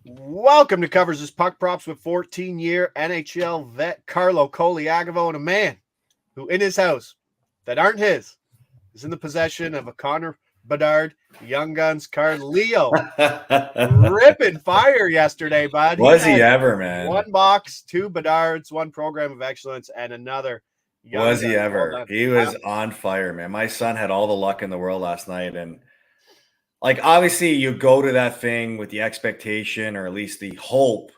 Welcome to Covers This Puck Props with 14-year NHL vet Carlo Colaiacovo, and a man who in his house that aren't his is in the possession of a Connor Bedard Young Guns card. Leo ripping fire yesterday, bud. Was he had ever, man? one box, two Bedards, one Program of Excellence, and another Young Was he Guns. ever? Well done. He was on fire, man. My son had all the luck in the world last night. And like, obviously you go to that thing with the expectation or at least the hope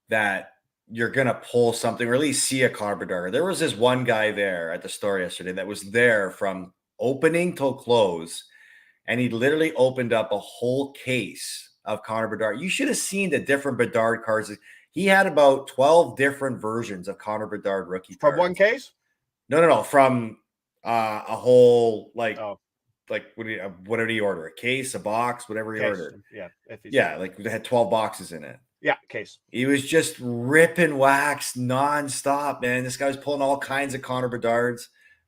that you're going to pull something or at least see a Carbadar. There was this one guy there at the store yesterday that was there from opening till close. And he literally opened up a whole case of Connor Bedard. You should have seen the different Bedard cards. He had about 12 different versions of Connor Bedard rookie From cards. one case? No. From a whole, like what did he order? A case, a box, whatever he ordered. Yeah. Like they had 12 boxes in it. Yeah, case. He was just ripping wax nonstop, man. This guy was pulling all kinds of Connor Bedards.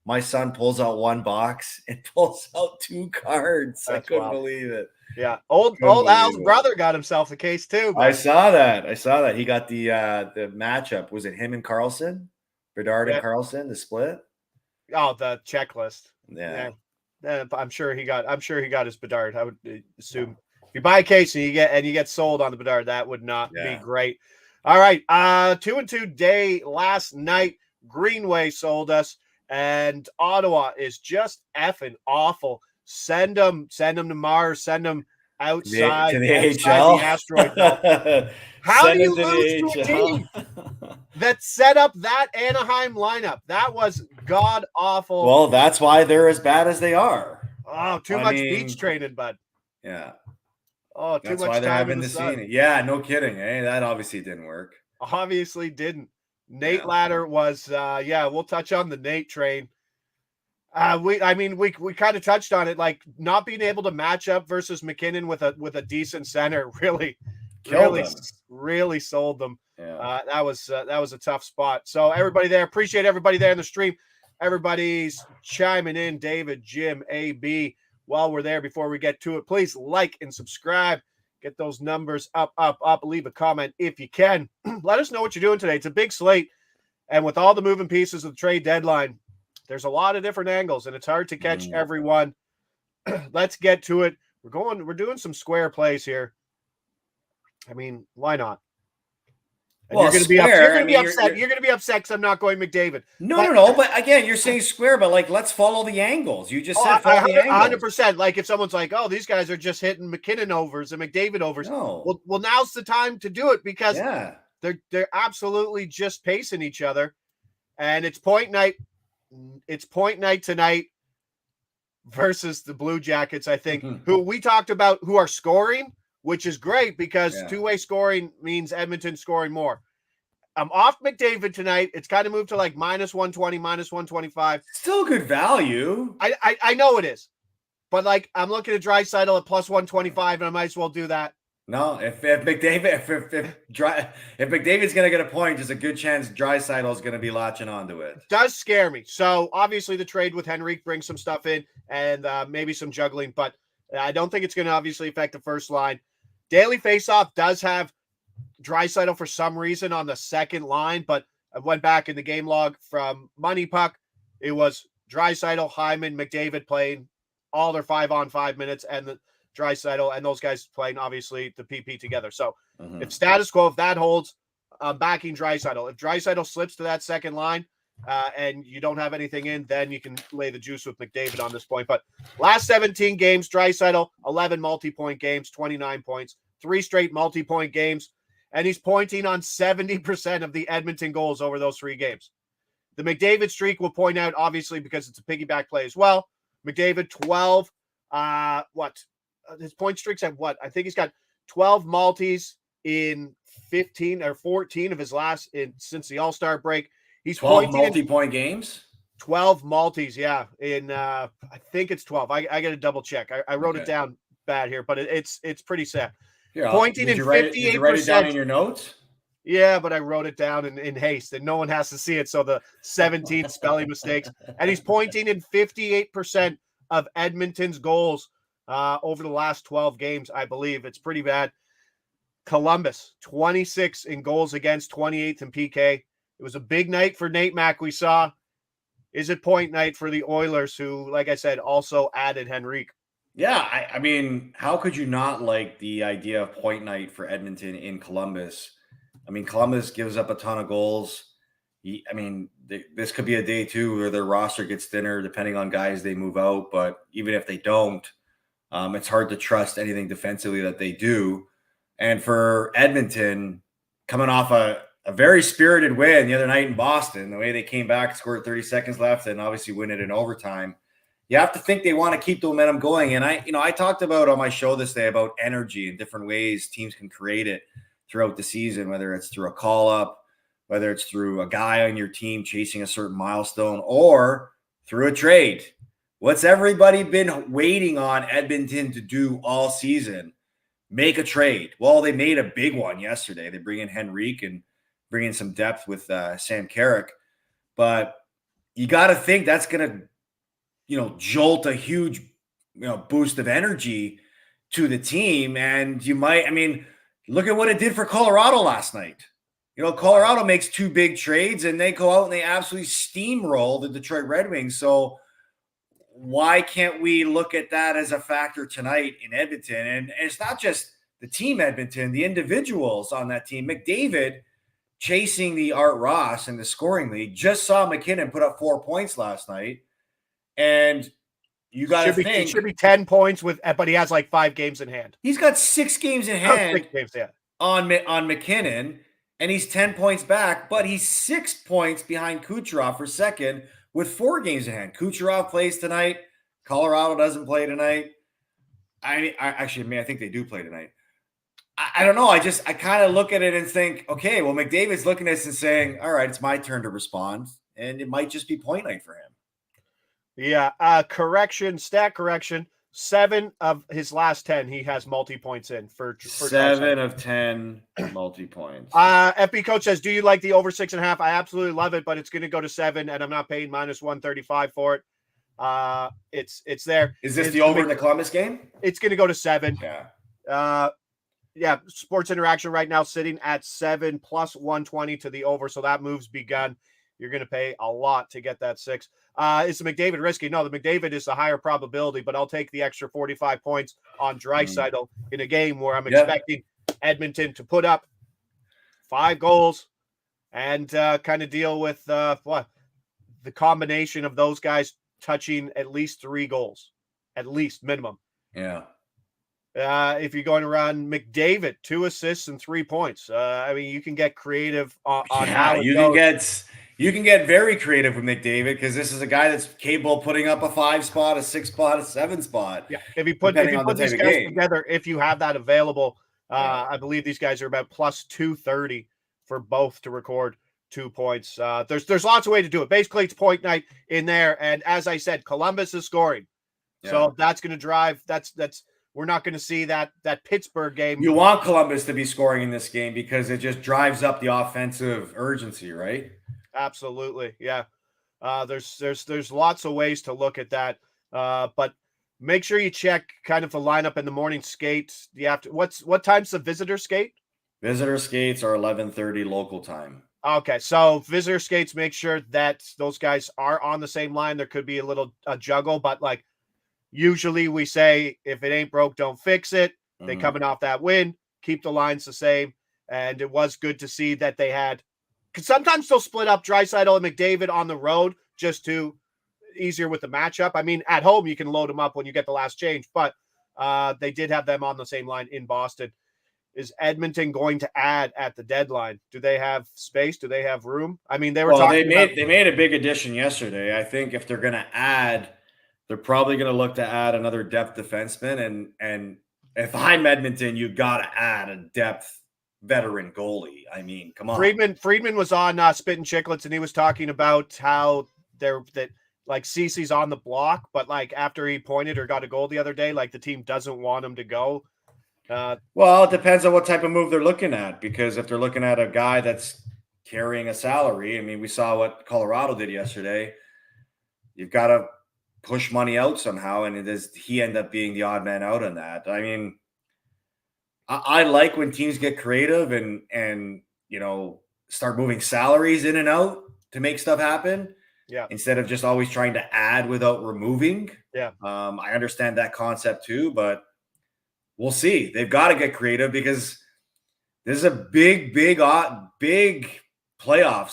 My son pulls out one box and pulls out two cards. That's I couldn't wild. believe it. Yeah, old Al's brother got himself a case too. I saw that. He got the matchup. Was it him and Carlson? Bedard and Carlson, the split? Oh, the checklist. Yeah. I'm sure he got his Bedard. I would assume if you buy a case and you get sold on the Bedard, that would not be great. All right. 2-2 day last night. Greenway sold us, and Ottawa is just effing awful. Send them to Mars. Send them outside to the AHL. The asteroid belt. How do you lose to a team that set up that Anaheim lineup? That was god awful. Well, that's why they're as bad as they are. Oh, too much beach training, bud. Yeah. Oh, too that's much why they're time having in the to sun. see it. Yeah, no kidding. Hey, that obviously didn't work. Obviously didn't. Nate Ladder was we'll touch on the Nate train. We kind of touched on it, like not being able to match up versus McKinnon with a decent center really sold them. Yeah. That was a tough spot. So appreciate everybody there in the stream. Everybody's chiming in. David, Jim, AB. While we're there, before we get to it, please like and subscribe. Get those numbers up. Leave a comment if you can. Let us know what you're doing today. It's a big slate, and with all the moving pieces of the trade deadline, there's a lot of different angles, and it's hard to catch everyone. Let's get to it. We're doing some square plays here. I mean, why not? And well, you're going to be upset. You're going to be upset because I'm not going McDavid. No. But again, you're saying square, but like, let's follow the angles. You just said follow the angles. 100%. Like if someone's like, "Oh, these guys are just hitting McKinnon overs and McDavid overs." No. Well, now's the time to do it because they're absolutely just pacing each other, and it's point night. It's point night tonight versus the Blue Jackets, I think, who we talked about, who are scoring, which is great because two-way scoring means Edmonton scoring more. I'm off McDavid tonight. It's kind of moved to like minus 120, minus 125. Still good value. I know it is. But like I'm looking at Draisaitl at plus 125, and I might as well do that. No, if McDavid's going to get a point, there's a good chance Draisaitl is going to be latching onto it. Does scare me. So obviously the trade with Henrique brings some stuff in and maybe some juggling, but I don't think it's going to obviously affect the first line. Daily Faceoff does have Draisaitl for some reason on the second line, but I went back in the game log from Money Puck. It was Draisaitl, Hyman, McDavid playing all their 5-on-5 minutes, and the Draisaitl and those guys playing obviously the PP together. So if status quo, if that holds, I'm backing Draisaitl. If Draisaitl slips to that second line and you don't have anything in, then you can lay the juice with McDavid on this point. But last 17 games, Draisaitl, 11 multi-point games, 29 points, 3 straight multi-point games, and he's pointing on 70% of the Edmonton goals over those 3 games. The McDavid streak will point out, obviously, because it's a piggyback play as well. McDavid, 12. His point streak's at what? I think he's got 12 multis in 15 or 14 of his since the All-Star break. He's 12 multi-point games? 12 multis, yeah. I think it's 12. I got to double check. I wrote it down bad here, but it's pretty sad. Here, pointing in 58%. Did you write it down in your notes? Yeah, but I wrote it down in haste, and no one has to see it, so the 17 spelling mistakes. And he's pointing in 58% of Edmonton's goals over the last 12 games, I believe. It's pretty bad. Columbus, 26 in goals against, 28th in PK. It was a big night for Nate Mack, we saw. Is it point night for the Oilers, who, like I said, also added Henrique? Yeah, I mean, how could you not like the idea of point night for Edmonton in Columbus? I mean, Columbus gives up a ton of goals. This could be a day too where their roster gets thinner depending on guys they move out. But even if they don't, it's hard to trust anything defensively that they do. And for Edmonton, coming off a very spirited win the other night in Boston, the way they came back, scored 30 seconds left, and obviously win it in overtime. You have to think they want to keep the momentum going. And I talked about on my show this day about energy and different ways teams can create it throughout the season, whether it's through a call up, whether it's through a guy on your team chasing a certain milestone, or through a trade. What's everybody been waiting on Edmonton to do all season? Make a trade. Well, they made a big one yesterday. They bring in Henrique and bring in some depth with Sam Carrick. But you got to think that's going to, jolt a huge, boost of energy to the team. And look at what it did for Colorado last night. Colorado makes two big trades and they go out and they absolutely steamroll the Detroit Red Wings. So why can't we look at that as a factor tonight in Edmonton? And it's not just the team Edmonton, the individuals on that team. McDavid chasing the Art Ross in the scoring league, just saw McKinnon put up 4 points last night. And you got to think it should be 10 points but he has like 5 games in hand. He's got 6 games in hand 6 games, yeah. on McKinnon, and he's 10 points back, but he's 6 points behind Kucherov for second with 4 games in hand. Kucherov plays tonight. Colorado doesn't play tonight. I think they do play tonight. I don't know. I kind of look at it and think, okay, well, McDavid's looking at this and saying, all right, it's my turn to respond, and it might just be point night for him. Yeah. Stat correction. 7 of his last 10, he has multi-points in for 7 of 10 multi-points. FB coach says, do you like the over 6.5? I absolutely love it, but it's going to go to 7, and I'm not paying minus 135 for it. It's there. Is this the over in the Columbus game? It's going to go to 7. Yeah. Sports Interaction right now sitting at 7 plus 120 to the over, so that move's begun. You're going to pay a lot to get that 6. Is the McDavid risky? No, the McDavid is the higher probability, but I'll take the extra 45 points on Draisaitl in a game where I'm expecting Edmonton to put up 5 goals and kind of deal with the combination of those guys touching at least 3 goals, at least minimum. Yeah. If you're going around McDavid, 2 assists and 3 points. You can get creative on how it goes. You can get very creative with McDavid because this is a guy that's capable of putting up a 5 spot, a 6 spot, a 7 spot. Yeah, if you put these guys together, if you have that available, I believe these guys are about plus 230 for both to record 2 points. There's lots of ways to do it. Basically, it's point night in there, and as I said, Columbus is scoring, so that's going to drive. That's we're not going to see that Pittsburgh game. You want Columbus to be scoring in this game because it just drives up the offensive urgency, right? Absolutely. Yeah. There's lots of ways to look at that. But make sure you check kind of the lineup in the morning skate. What time's the visitor skate? Visitor skates are 11:30 local time. Okay. So visitor skates, make sure that those guys are on the same line. There could be a juggle, but like usually we say, if it ain't broke, don't fix it. They coming off that win, keep the lines the same. And it was good to see that they had, because sometimes they'll split up Draisaitl and McDavid on the road just to easier with the matchup. I mean, at home, you can load them up when you get the last change, but they did have them on the same line in Boston. Is Edmonton going to add at the deadline? Do they have space? Do they have room? I mean, they made a big addition yesterday. I think if they're going to add, they're probably going to look to add another depth defenseman. And if I'm Edmonton, you got to add a depth veteran goalie. I mean, come on. Friedman was on Spittin' Chicklets, and he was talking about how Cece's on the block, but like after he pointed or got a goal the other day, like the team doesn't want him to go. Well, it depends on what type of move they're looking at, because if they're looking at a guy that's carrying a salary, I mean, we saw what Colorado did yesterday. You've got to push money out somehow, and he end up being the odd man out on that. I mean, I like when teams get creative and start moving salaries in and out to make stuff happen. Yeah. Instead of just always trying to add without removing. Yeah. I understand that concept too, but we'll see. They've got to get creative because this is a big playoffs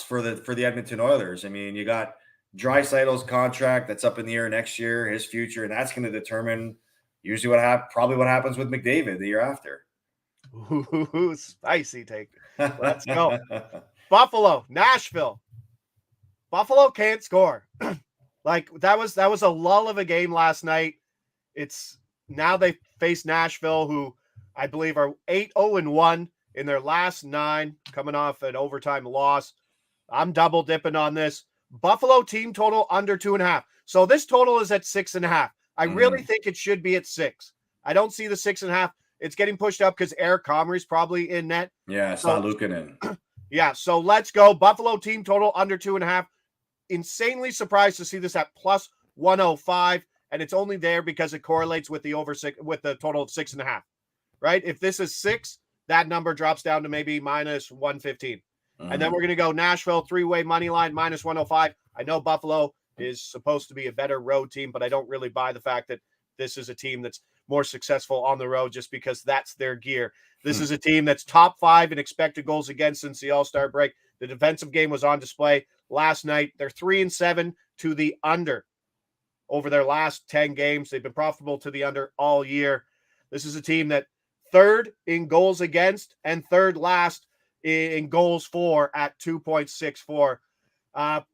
for the Edmonton Oilers. I mean, you got Draisaitl's contract that's up in the air next year, his future, and that's going to determine usually probably what happens with McDavid the year after. Ooh, spicy take. Let's go. Buffalo, Nashville. Buffalo can't score. Like that was a lull of a game last night. It's now they face Nashville, who I believe are 8-0-1 in their last 9, coming off an overtime loss. I'm double dipping on this. Buffalo team total under 2.5. So this total is at 6.5. I really think it should be at 6. I don't see the 6.5. It's getting pushed up because Eric Comrie's probably in net. Yeah, it's not Luukkonen. Yeah, so let's go. Buffalo team total under 2.5. Insanely surprised to see this at plus 105, and it's only there because it correlates with the with the total of 6.5. Right? If this is 6, that number drops down to maybe minus 115. And then we're going to go Nashville 3-way money line minus 105. I know Buffalo is supposed to be a better road team, but I don't really buy the fact that this is a team that's more successful on the road just because that's their gear. This is a team that's top 5 in expected goals against since the All-Star break. The defensive game was on display last night. They're 3-7 to the under over their last 10 games. They've been profitable to the under all year. This is a team that 3rd in goals against and 3rd last in goals for at 2.64.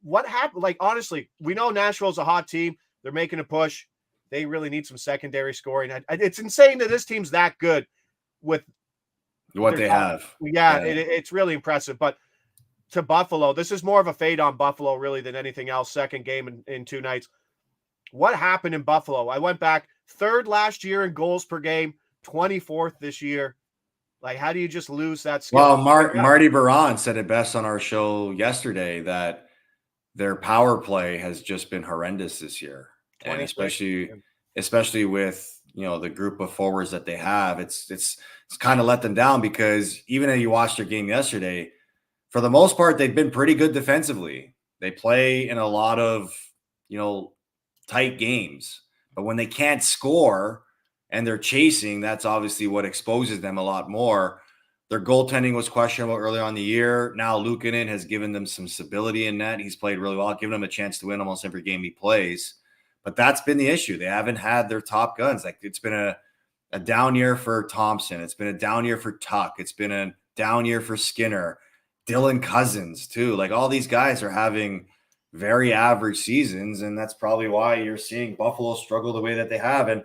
What happened? Like, honestly, we know Nashville's a hot team. They're making a push. They really need some secondary scoring. It's insane that this team's that good with what they have. Yeah. It's really impressive. But to Buffalo, this is more of a fade on Buffalo really than anything else. Second game in 2 nights. What happened in Buffalo? I went back 3rd last year in goals per game, 24th this year. Like, how do you just lose that skill? Well, Marty Baron said it best on our show yesterday that their power play has just been horrendous this year. And especially with, the group of forwards that they have, it's kind of let them down because even if you watched their game yesterday, for the most part, they've been pretty good defensively. They play in a lot of, tight games, but when they can't score and they're chasing, that's obviously what exposes them a lot more. Their goaltending was questionable early on in the year. Now Luukkonen has given them some stability in net. He's played really well, given them a chance to win almost every game he plays. But that's been the issue. They haven't had their top guns. Like, it's been a down year for Thompson. It's been a down year for Tuck. It's been a down year for Skinner. Dylan Cousins, too. Like, all these guys are having very average seasons, and that's probably why you're seeing Buffalo struggle the way that they have. And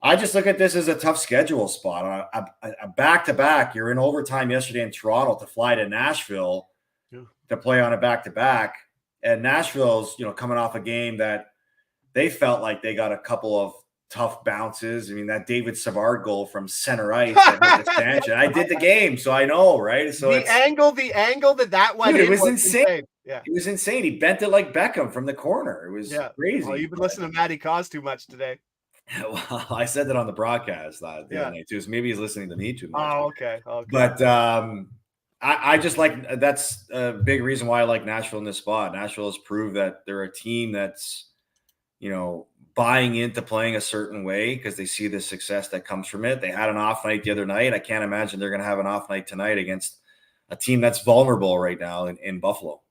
I just look at this as a tough schedule spot. A back-to-back, you're in overtime yesterday in Toronto to fly to Nashville to play on a back-to-back. And Nashville's, coming off a game that they felt like they got a couple of tough bounces. I mean, that David Savard goal from center ice at the expansion. I did the game, so I know, right? So the angle that went dude, in it was insane. Yeah. It was insane. He bent it like Beckham from the corner. It was crazy. Well, you've been listening to Matty Cos too much today. Well, I said that on the broadcast the other night too. So maybe he's listening to me too much. Oh, okay. But I just like, that's a big reason why I like Nashville in this spot. Nashville has proved that they're a team that's, buying into playing a certain way because they see the success that comes from it. They had an off night the other night. I can't imagine they're going to have an off night tonight against a team that's vulnerable right now in Buffalo.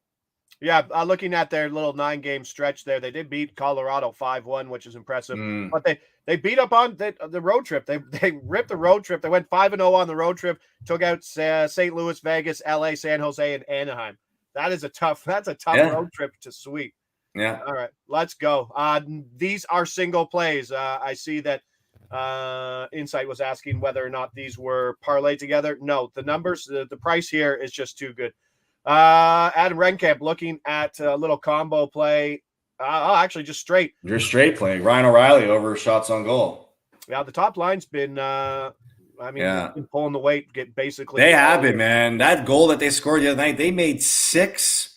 Yeah, looking at their little 9-game stretch there, they did beat Colorado 5-1, which is impressive. But they beat up on the road trip. They ripped the road trip. They went 5-0 on the road trip, took out St. Louis, Vegas, LA, San Jose, and Anaheim. That's a tough road trip to sweep. Yeah. All right, let's go. These are single plays. I see that Insight was asking whether or not these were parlayed together. No, the numbers, the price here is just too good. Adam Renkamp looking at a little combo play. Actually, just straight. You're straight playing. Ryan O'Reilly over shots on goal. Yeah, the top line's been, been pulling the weight. They have been, man. That goal that they scored the other night, they made 6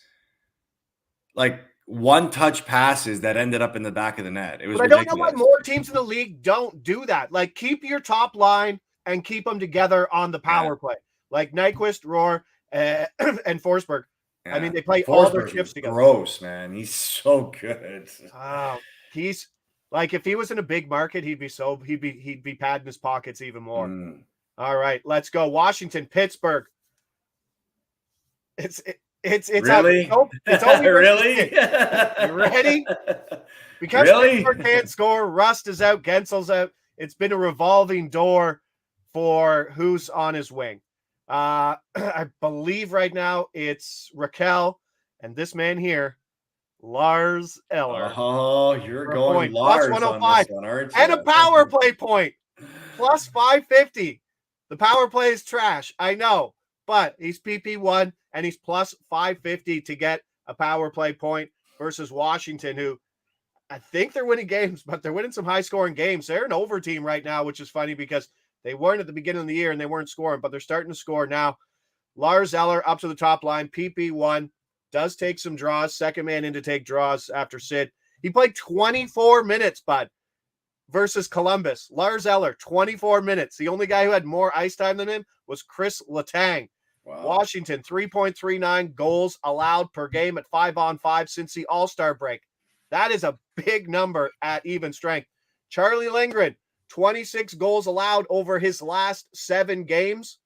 one-touch passes that ended up in the back of the net. It was ridiculous. I don't know why more teams in the league don't do that. Like, keep your top line and keep them together on the power play. Like Nyquist, Rohr, and Forsberg. Yeah. I mean, they play all their Forsberg shifts is together. gross, man. He's so good. He's like, if he was in a big market, he'd be padding his pockets even more. All right, let's go. Washington, Pittsburgh. It's really? It's only really? You ready? Because Pittsburgh can't score, Rust is out, Gensel's out. It's been a revolving door for who's on his wing. I believe right now it's Raquel and this man here, Lars Eller. Oh, you're going Lars plus 105 on this one, aren't you? and a power play point plus 550. The power play is trash, I know, but he's PP1 and he's plus 550 to get a power play point versus Washington, who I think they're winning games, but they're winning some high-scoring games. They're an over team right now, which is funny because they weren't at the beginning of the year and they weren't scoring, but they're starting to score now. Lars Eller up to the top line, PP1, does take some draws, second man in to take draws after Sid. He played 24 minutes, bud, versus Columbus. Lars Eller, 24 minutes. The only guy who had more ice time than him was Chris Letang. Wow. Washington, 3.39 goals allowed per game at 5-on-5 since the All-Star break. That is a big number at even strength. Charlie Lindgren, 26 goals allowed over his last 7 games.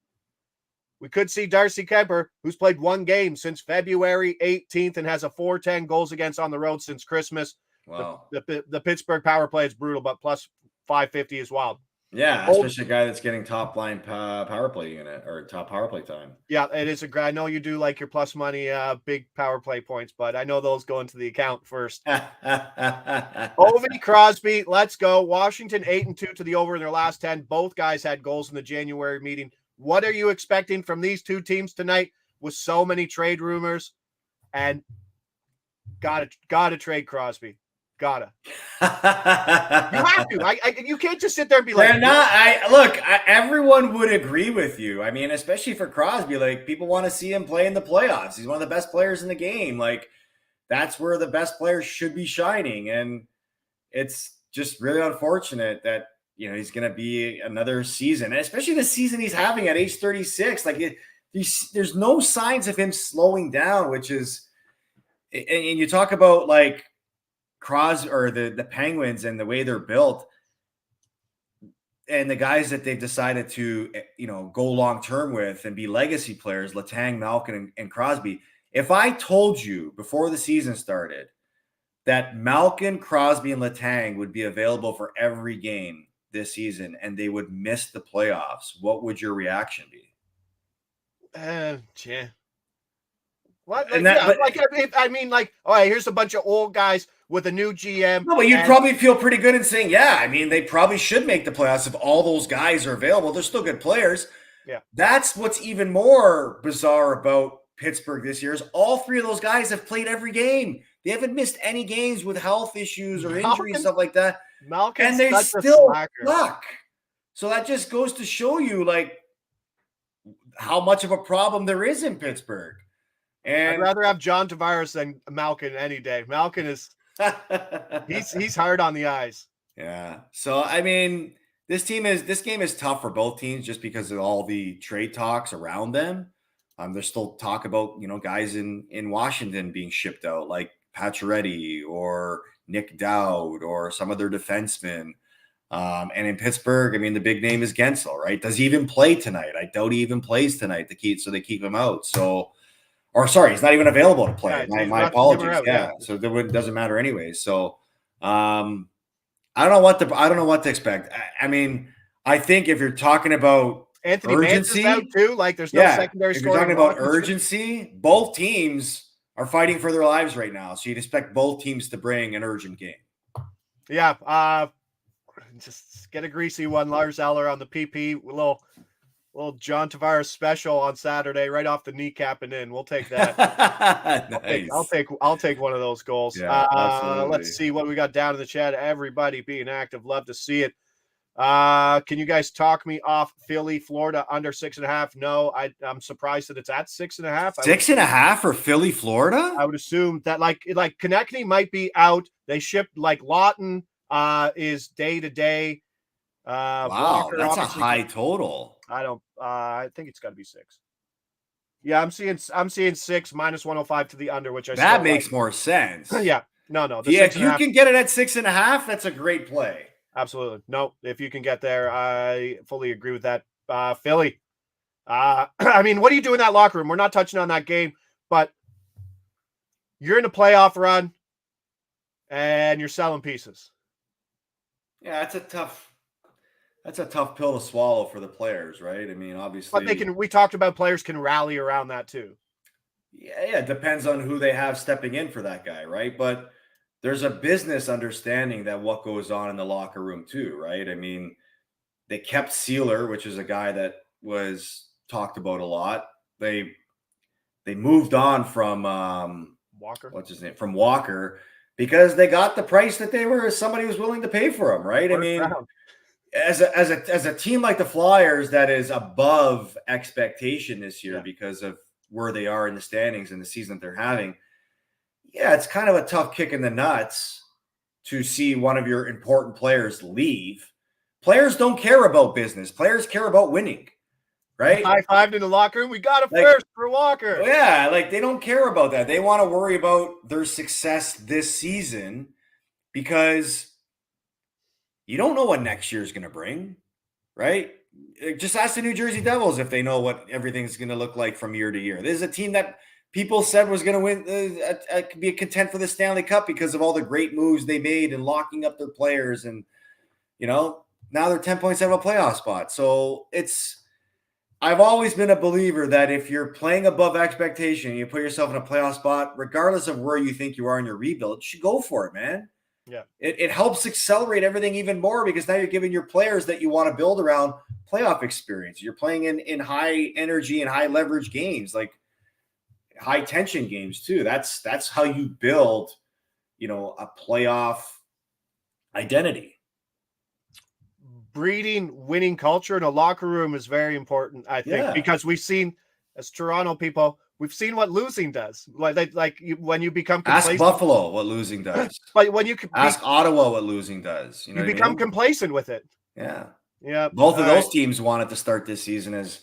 We could see Darcy Kemper, who's played 1 game since February 18th and has a 410 goals against on the road since Christmas. Wow. The Pittsburgh power play is brutal, but plus 550 is wild. Yeah, especially a guy that's getting top line power play unit or top power play time. Yeah, it is I know you do like your plus money big power play points, but I know those go into the account first. Ovi, Crosby, let's go. Washington 8-2 to the over in their last 10. Both guys had goals in the January meeting. What are you expecting from these two teams tonight with so many trade rumors? And gotta trade Crosby. Gotta. You have to. You can't just sit there and be like, they're not. Everyone would agree with you. I mean, especially for Crosby, like people want to see him play in the playoffs. He's one of the best players in the game. Like that's where the best players should be shining. And it's just really unfortunate that, he's going to be another season, and especially the season he's having at age 36. Like there's no signs of him slowing down, which is, and you talk about like Crosby or the Penguins and the way they're built and the guys that they've decided to, go long-term with and be legacy players, Letang, Malkin, and Crosby. If I told you before the season started that Malkin, Crosby, and Letang would be available for every game this season and they would miss the playoffs, what would your reaction be? Yeah. What? All right, here's a bunch of old guys with a new GM. No, but you'd probably feel pretty good in saying, yeah, I mean, they probably should make the playoffs if all those guys are available. They're still good players. Yeah. That's what's even more bizarre about Pittsburgh this year is all 3 of those guys have played every game. They haven't missed any games with health issues or injuries, stuff like that. Malkin's and they still suck. So that just goes to show you, like, how much of a problem there is in Pittsburgh. And I'd rather have John Tavares than Malkin any day. Malkin is he's hard on the eyes. Yeah. So I mean, this game is tough for both teams just because of all the trade talks around them. There's still talk about, guys in Washington being shipped out, like Pacioretty or Nick Dowd or some of their defensemen. And in Pittsburgh, I mean, the big name is Gensel, right? Does he even play tonight? I doubt he even plays tonight. So they keep him out. He's not even available to play. Yeah, my apologies. Yeah. So it doesn't matter anyway. So I don't know what to expect. I mean, I think if you're talking about Anthony urgency, Mantz is out too. Like there's no secondary scoring. If you're talking about urgency, both teams are fighting for their lives right now. So you'd expect both teams to bring an urgent game. Yeah. Just get a greasy one. Lars Eller on the PP. Little John Tavares special on Saturday, right off the kneecap and in. We'll take that. Nice. I'll take one of those goals. Yeah, let's see what we got down in the chat. Everybody being active, love to see it. Can you guys talk me off Philly, Florida under 6.5? No, I'm surprised that it's at 6.5. 6.5 for Philly, Florida? I would assume that like Konechny might be out. They shipped like Lawton is day to day. Wow, Walker, that's a obviously, high total. I think it's got to be 6. Yeah, I'm seeing 6 minus 105 to the under, which I That still makes more sense. like. Yeah, no, the Yeah, if 6.5. you can get it at 6.5, that's a great play. Absolutely. No, if you can get there, I fully agree with that. Philly. I mean, what do you do in that locker room? We're not touching on that game, but you're in a playoff run and you're selling pieces. Yeah, that's a tough pill to swallow for the players, right? I mean, But obviously, we talked about players can rally around that too. yeah, it depends on who they have stepping in for that guy, right? But there's a business understanding that what goes on in the locker room too, right? I mean, they kept Sealer, which is a guy that was talked about a lot. They moved on from Walker. what's his name? From Walker because they got the price that somebody was willing to pay for him, right? I mean, as a team like the Flyers that is above expectation this year because of where they are in the standings and the season that they're having, yeah, it's kind of a tough kick in the nuts to see one of your important players leave. Players don't care about business. Players care about winning, right? High-fived in the locker room. We got a first for Walker. Yeah, like they don't care about that. They want to worry about their success this season because you don't know what next year is going to bring, right? Just ask the New Jersey Devils if they know what everything's going to look like from year to year. This is a team that people said was going to win, be a content for the Stanley Cup because of all the great moves they made and locking up their players. And, now they're 10 points out of a playoff spot. So I've always been a believer that if you're playing above expectation, you put yourself in a playoff spot, regardless of where you think you are in your rebuild, you should go for it, man. Yeah. It helps accelerate everything even more because now you're giving your players that you want to build around playoff experience. You're playing in high energy and high leverage games, like high tension games too. That's how you build, a playoff identity. Breeding winning culture in a locker room is very important, I think, because we've seen, as Toronto people, we've seen what losing does. When you become complacent. Ask Buffalo what losing does. But when you ask Ottawa what losing does, you become complacent with it. Yeah. Both of those teams wanted to start this season as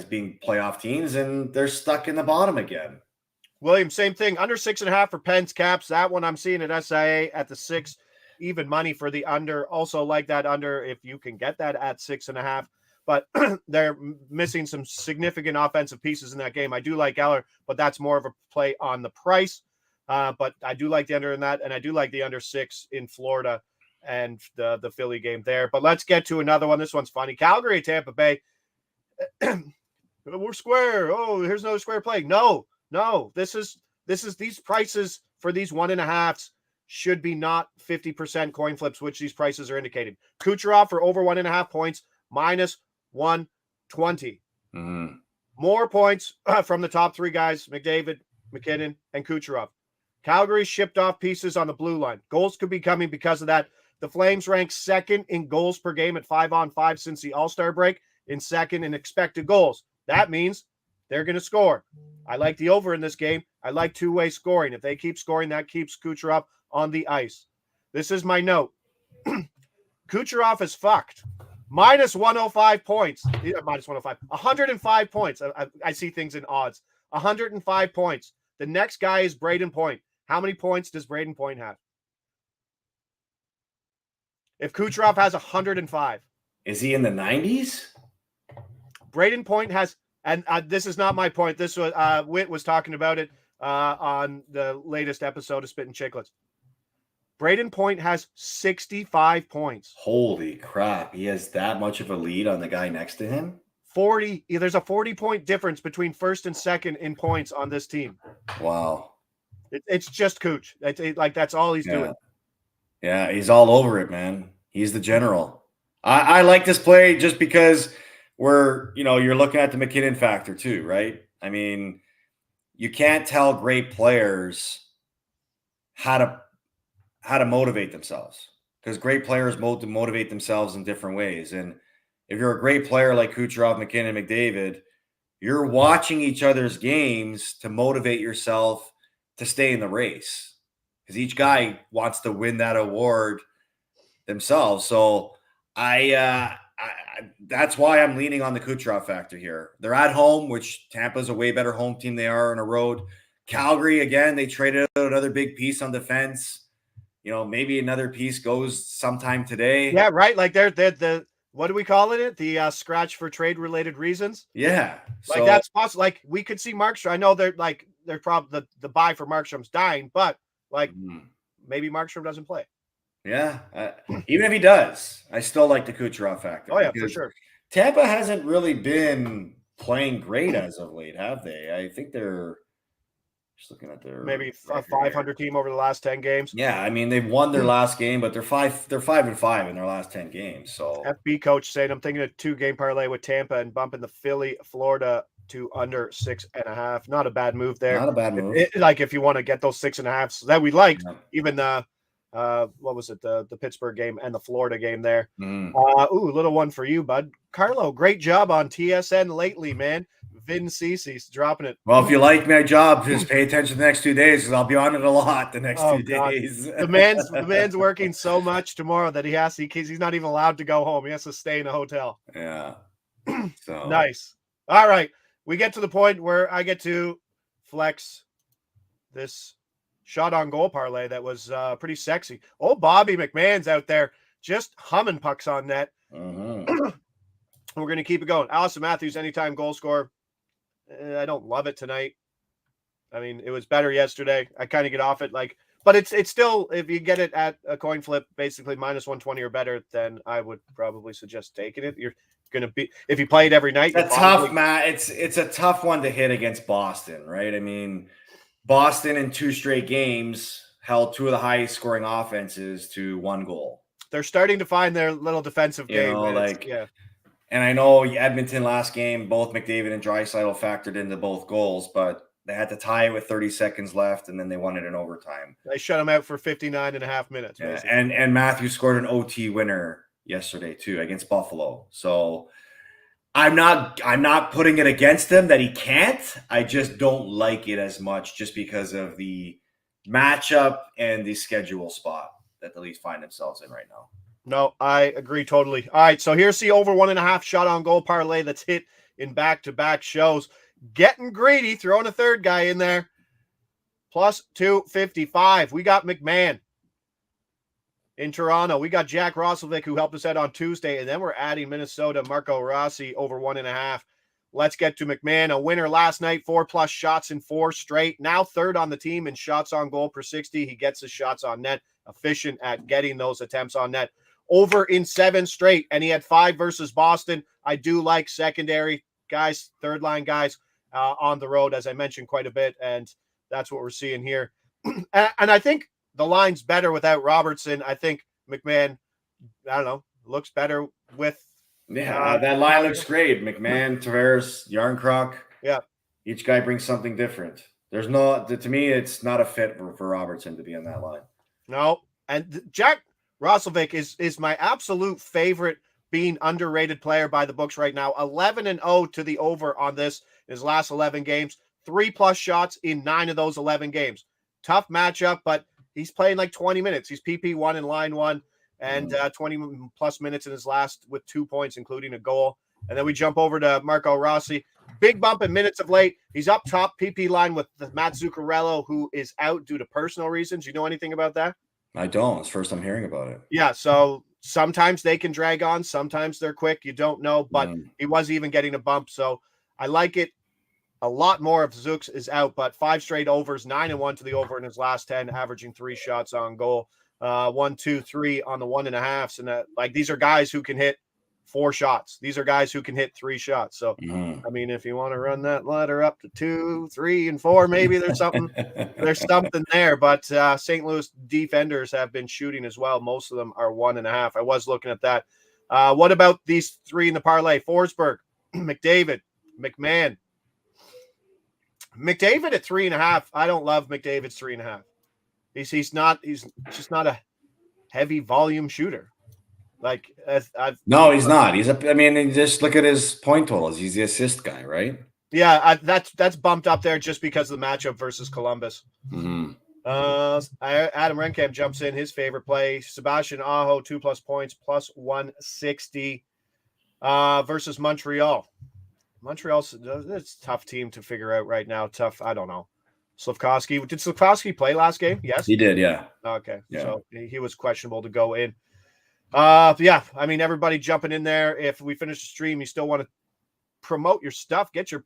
being playoff teams, and they're stuck in the bottom again. William, same thing. Under 6.5 for Pens Caps. That one I'm seeing at SIA at the 6. Even money for the under. Also like that under if you can get that at 6.5. But they're missing some significant offensive pieces in that game. I do like Eller, but that's more of a play on the price. But I do like the under in that, and I do like the under 6 in Florida and the Philly game there. But let's get to another one. This one's funny. Calgary, Tampa Bay. We're square. Oh, here's another square play. No. This is these prices for these 1.5s should be not 50% coin flips, which these prices are indicating. Kucherov for over 1.5 points, minus 120. Mm-hmm. More points from the top 3 guys, McDavid, McKinnon, and Kucherov. Calgary shipped off pieces on the blue line. Goals could be coming because of that. The Flames rank 2nd in goals per game at 5-on-5 since the All-Star break, in 2nd in expected goals. That means they're going to score. I like the over in this game. I like two-way scoring. If they keep scoring, that keeps Kucherov on the ice. This is my note. Kucherov is fucked. Minus 105 points. Minus 105. 105 points. I see things in odds. 105 points. The next guy is Braden Point. How many points does Braden Point have? If Kucherov has 105. Is he in the 90s? Braden Point has, and this is not my point. This was Witt was talking about it on the latest episode of Spittin' Chicklets. Braden Point has 65 points. Holy crap. He has that much of a lead on the guy next to him? 40. There's a 40-point difference between 1st and 2nd in points on this team. Wow. It's just Cooch. That's all he's doing. Yeah, he's all over it, man. He's the general. I like this play just because you're looking at the McKinnon factor too, right? I mean, you can't tell great players how to motivate themselves because great players motivate themselves in different ways. And if you're a great player like Kucherov, McKinnon, McDavid, you're watching each other's games to motivate yourself to stay in the race because each guy wants to win that award themselves. So I that's why I'm leaning on the Kucherov factor here. They're at home, which Tampa's a way better home team they are on a road. Calgary, again, they traded out another big piece on defense. Maybe another piece goes sometime today. Yeah, right. Like they're the what do we call it? The scratch for trade related reasons. Yeah, like that's possible. Like we could see Markstrom. I know they're probably the buy for Markstrom's dying, but maybe Markstrom doesn't play. Yeah, even if he does, I still like the Kucherov factor. Oh yeah, for sure. Tampa hasn't really been playing great as of late, have they? I think they're just looking at their maybe a 500 team over the last 10 games. Yeah, I mean they've won their last game, but they're 5-5 in their last 10 games. So FB coach saying I'm thinking a 2-game parlay with Tampa and bumping the Philly, Florida to under 6.5. Not a bad move there. Not a bad move. Like if you want to get those 6.5s that we liked, even what was it? The Pittsburgh game and the Florida game there. Little one for you, bud. Carlo, great job on TSN lately, man. Vin Cece's dropping it. Well, if you like my job, just pay attention the next 2 days because I'll be on it a lot the next 2 days. The man's working so much tomorrow that he's not even allowed to go home. He has to stay in a hotel. Yeah. So nice. All right. We get to the point where I get to flex this shot on goal parlay that was pretty sexy. Oh, Bobby McMahon's out there just humming pucks on net. We're going to keep it going. Allison Matthews, anytime goal scorer. I don't love it tonight. I mean, it was better yesterday. I kind of get off it, but it's still, if you get it at a coin flip, basically minus 120 or better, then I would probably suggest taking it. You're going to be, if you play it every night. It's tough, Matt. It's a tough one to hit against Boston, right? I mean, Boston in 2 straight games held 2 of the highest scoring offenses to 1 goal. They're starting to find their little defensive game. And I know Edmonton last game, both McDavid and Draisaitl factored into both goals, but they had to tie it with 30 seconds left, and then they won it in overtime. They shut them out for 59.5 minutes. Yeah, and Matthews scored an OT winner yesterday too against Buffalo. So I'm not putting it against him that he can't. I just don't like it as much just because of the matchup and the schedule spot that the Leafs find themselves in right now. No, I agree totally. All right, so here's the over 1.5 shot on goal parlay that's hit in back-to-back shows. Getting greedy, throwing a third guy in there. Plus 255. We got McMahon in Toronto. We got Jack Roslovic, who helped us out on Tuesday, and then we're adding Minnesota, Marco Rossi, over 1.5. Let's get to McMahon, a winner last night, 4+ shots in 4 straight. Now third on the team in shots on goal per 60. He gets his shots on net, efficient at getting those attempts on net. Over in 7 straight, and he had 5 versus Boston. I do like secondary guys, third line guys on the road, as I mentioned quite a bit, and that's what we're seeing here. And I think the line's better without Robertson. I think McMahon, I don't know, looks better with. That line looks great. McMahon, Tavares, Yarncroc. Yeah. Each guy brings something different. There's no, to me, it's not a fit for Robertson to be on that line. No, and Jack Roslovic is my absolute favorite being underrated player by the books right now. 11-0 to the over on this his last 11 games. 3+ shots in 9 of those 11 games. Tough matchup, but he's playing like 20 minutes. He's PP1 in line 1 and 20+ minutes in his last with 2 points, including a goal. And then we jump over to Marco Rossi. Big bump in minutes of late. He's up top PP line with Matt Zuccarello, who is out due to personal reasons. You know anything about that? I don't. It's the first I'm hearing about it. Yeah, so sometimes they can drag on. Sometimes they're quick. You don't know, but he was even getting a bump. So I like it a lot more if Zooks is out, but 5 straight overs, 9-1 to the over in his last 10, averaging 3 shots on goal. 1, 2, 3 on the 1.5s. And that, these are guys who can hit 4 shots. These are guys who can hit 3 shots. So, I mean, if you want to run that ladder up to 2, 3, and 4, maybe there's something there. But St. Louis defenders have been shooting as well. Most of them are 1.5. I was looking at that. What about these 3 in the parlay? Forsberg, McDavid, McMahon. McDavid at 3.5. I don't love McDavid's 3.5. He's just not a heavy volume shooter. No, he's not. Just look at his point totals. He's the assist guy, right? Yeah, that's bumped up there just because of the matchup versus Columbus. Adam Renkamp jumps in. His favorite play: Sebastian Aho, 2+ points, plus 160 versus Montreal. Montreal's it's a tough team to figure out right now. Tough. I don't know. Slafkovsky. Did Slafkovsky play last game? Yes. He did, yeah. Okay. Yeah. So he was questionable to go in. Yeah. I mean, everybody jumping in there. If we finish the stream, you still want to promote your stuff. Get your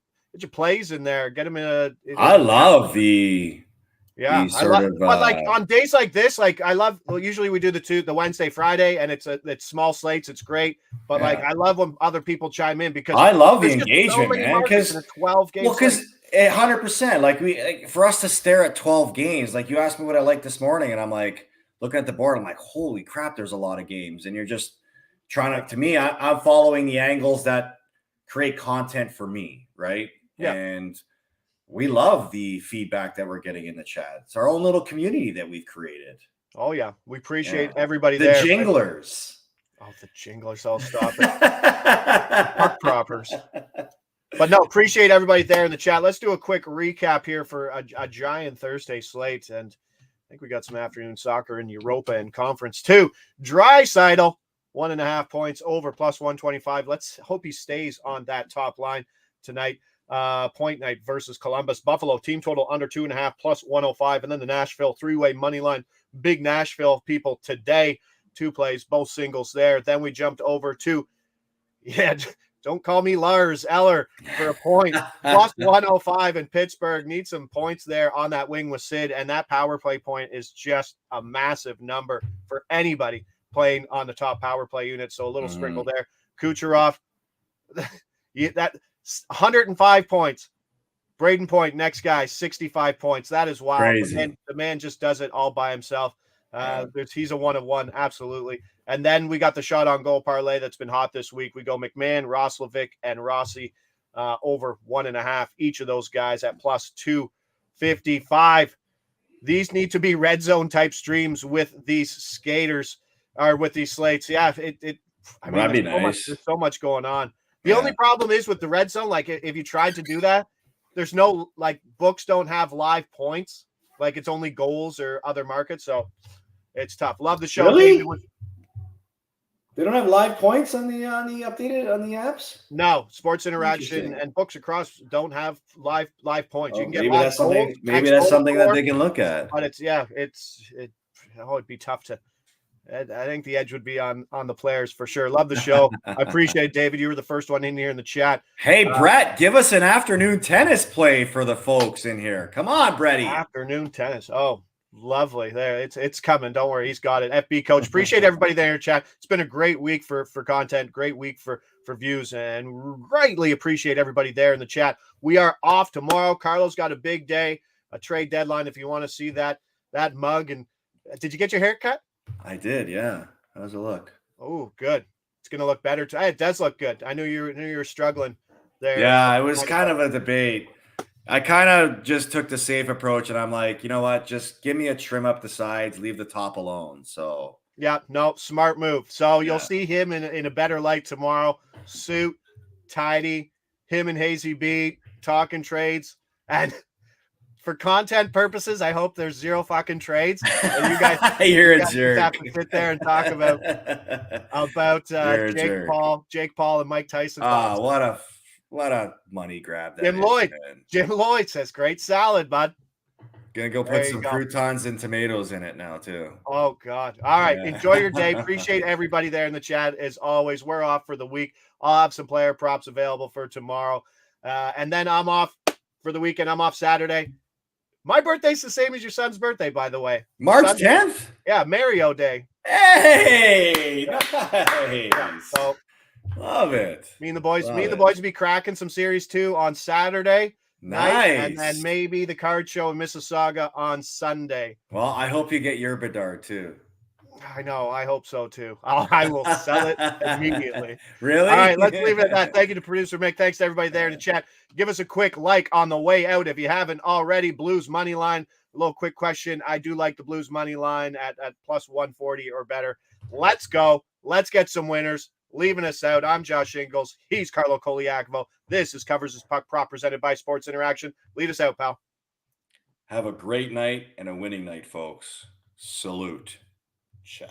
plays in there. Get them in I love the but like on days like this, like I love. Well, usually we do the Wednesday, Friday, and it's small slates. It's great, but like I love when other people chime in because I love the engagement, man. Because 12 games. Well, because 100%. Like for us to stare at 12 games, like you asked me what I liked this morning, and I'm like looking at the board. I'm like, holy crap, there's a lot of games, and you're just trying to. To me, I'm following the angles that create content for me, right? Yeah. And we love the feedback that we're getting in the chat. It's our own little community that we've created. Oh, yeah. We appreciate everybody there. The jinglers. Oh, the jinglers. I'll stop it. Puck proppers. But no, appreciate everybody there in the chat. Let's do a quick recap here for a giant Thursday slate. And I think we got some afternoon soccer in Europa and Conference too. Draisaitl, 1.5 points over, plus 125. Let's hope he stays on that top line tonight. Point night versus Columbus. Buffalo team total under 2.5 plus 105, and then the Nashville three-way money line. Big Nashville people today. 2 plays, both singles there. Then we jumped over to don't call me Lars Eller for a point. Plus 105 in Pittsburgh. Need some points there on that wing with Sid, and that power play point is just a massive number for anybody playing on the top power play unit. So a little sprinkle there. Kucherov, that 105 points. Braden Point, next guy, 65 points. That is wild. Crazy. The man just does it all by himself. He's a one of one, absolutely. And then we got the shot on goal parlay that's been hot this week. We go McMahon, Roslovic, and Rossi over 1.5. Each of those guys at plus 255. These need to be red zone type streams with these skaters or with these slates. Yeah, that'd be nice. There's so much going on. The only problem is with the red zone, like if you tried to do that, there's no, like, books don't have live points. Like it's only goals or other markets. So it's tough. Love the show. Really? They don't have live points on the updated on the apps? No, Sports Interaction and Books Across don't have live points. You can get maybe that's something. Maybe that's something that they can look at. But it'd be tough to. I think the edge would be on the players for sure. Love the show. I appreciate it, David. You were the first one in here in the chat. Hey, Brett, give us an afternoon tennis play for the folks in here. Come on, Bretty. Afternoon tennis. Oh, lovely. There, it's coming. Don't worry, he's got it. FB coach. Appreciate everybody there in chat. It's been a great week for content. Great week for views, and greatly appreciate everybody there in the chat. We are off tomorrow. Carlo's got a big day, a trade deadline. If you want to see that mug, and did you get your hair cut? I did, yeah. How's it look? Oh, good. It's going to look better. It does look good. I knew you were struggling there. Yeah, it was kind of a debate. I kind of just took the safe approach, and I'm like, you know what? Just give me a trim up the sides, leave the top alone. So yeah, no, smart move. So you'll see him in a better light tomorrow. Suit, tidy, him and Hazy B talking trades, and for content purposes, I hope there's zero fucking trades. And you guys, you're a jerk. Have to sit there and talk about Jake Paul, and Mike Tyson. What a money grab that Jim Lloyd says, "Great salad, bud." Gonna go put some croutons and tomatoes in it now too. Oh God! All right, enjoy your day. Appreciate everybody there in the chat as always. We're off for the week. I'll have some player props available for tomorrow, and then I'm off for the weekend. I'm off Saturday. My birthday's the same as your son's birthday, by the way. March 10th? Yeah, Mario Day. Hey! Nice. Yeah, so love it. Me and the boys will be cracking some Series 2 on Saturday. Nice. Night, and then maybe the card show in Mississauga on Sunday. Well, I hope you get your Bedard too. I know. I hope so too. I will sell it immediately. Really? All right, let's leave it at that. Thank you to producer Mick. Thanks to everybody there in the chat. Give us a quick like on the way out if you haven't already. Blues money line. A little quick question. I do like the Blues money line at plus 140 or better. Let's go. Let's get some winners. Leaving us out. I'm Josh Ingles. He's Carlo Colaiacovo. This is Covers His Puck Prop presented by Sports Interaction. Lead us out, pal. Have a great night and a winning night, folks. Salute. Ciao.